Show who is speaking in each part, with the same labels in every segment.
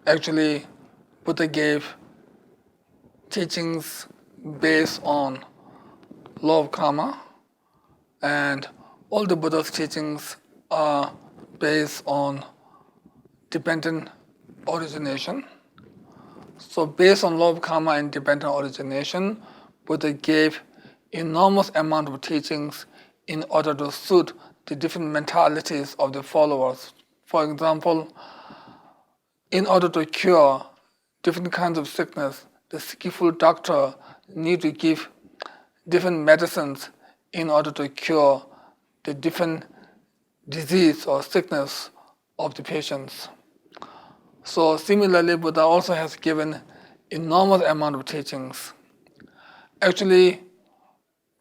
Speaker 1: Actually, Buddha gave teachings based on law of karma, and all the Buddha's teachings are based on dependent origination. So based on law of karma and dependent origination, Buddha gave enormous amount of teachings in order to suit the different mentalities of the followers. For example, in order to cure different kinds of sickness, the skillful doctor need to give different medicines in order to cure the different disease or sickness of the patients. So similarly, Buddha also has given enormous amount of teachings. Actually,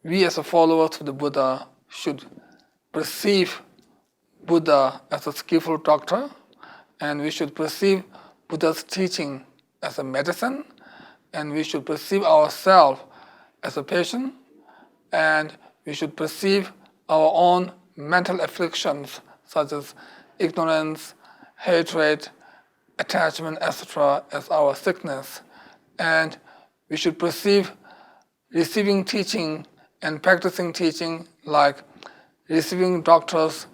Speaker 1: we as a followers of the Buddha should perceive Buddha as a skillful doctor, and we should perceive Buddha's teaching as a medicine, and we should perceive ourselves as a patient, and we should perceive our own mental afflictions such as ignorance, hatred, attachment, etc. as our sickness. And we should perceive receiving teaching and practicing teaching like receiving doctor's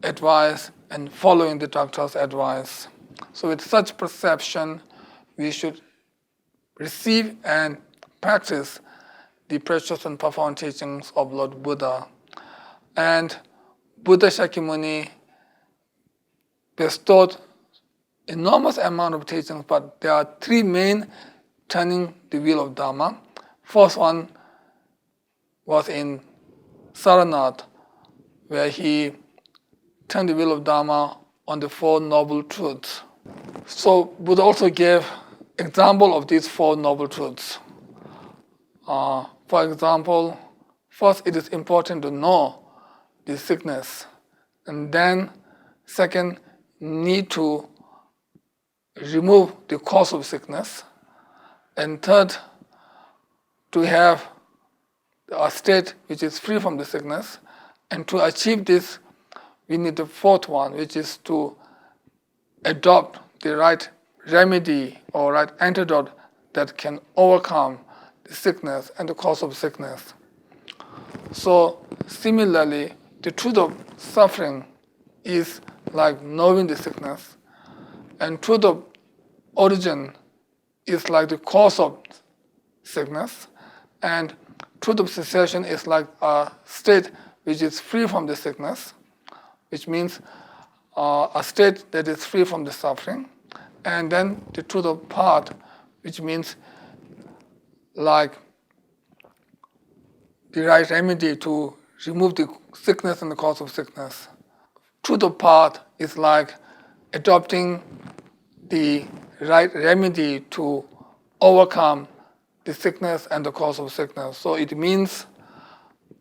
Speaker 1: advice and following the doctor's advice. So with such perception, we should receive and practice the precious and profound teachings of Lord Buddha. And Buddha Shakyamuni bestowed enormous amount of teachings, but there are three main turning the wheel of Dharma. First one was in Saranath, where he turned the wheel of Dharma on the Four Noble Truths. So Buddha also gave example of these Four Noble Truths. For example, first it is important to know the sickness, and then second, need to remove the cause of sickness, and third, to have a state which is free from the sickness, and to achieve this, we need the fourth one, which is to adopt the right remedy or right antidote that can overcome the sickness and the cause of sickness. So similarly, the truth of suffering is like knowing the sickness, and truth of origin is like the cause of sickness, and truth of cessation is like a state which is free from the sickness, which means a state that is free from the suffering. And then the truth of part, which means like the right remedy to remove the sickness and the cause of sickness. Truth of part is like adopting the right remedy to overcome the sickness and the cause of sickness. So it means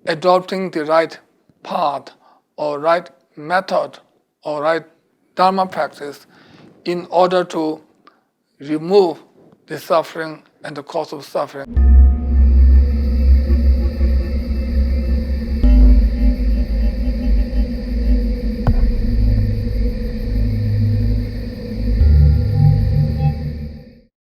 Speaker 1: adopting the right path or right method or right Dharma practice in order to remove the suffering and the cause of suffering.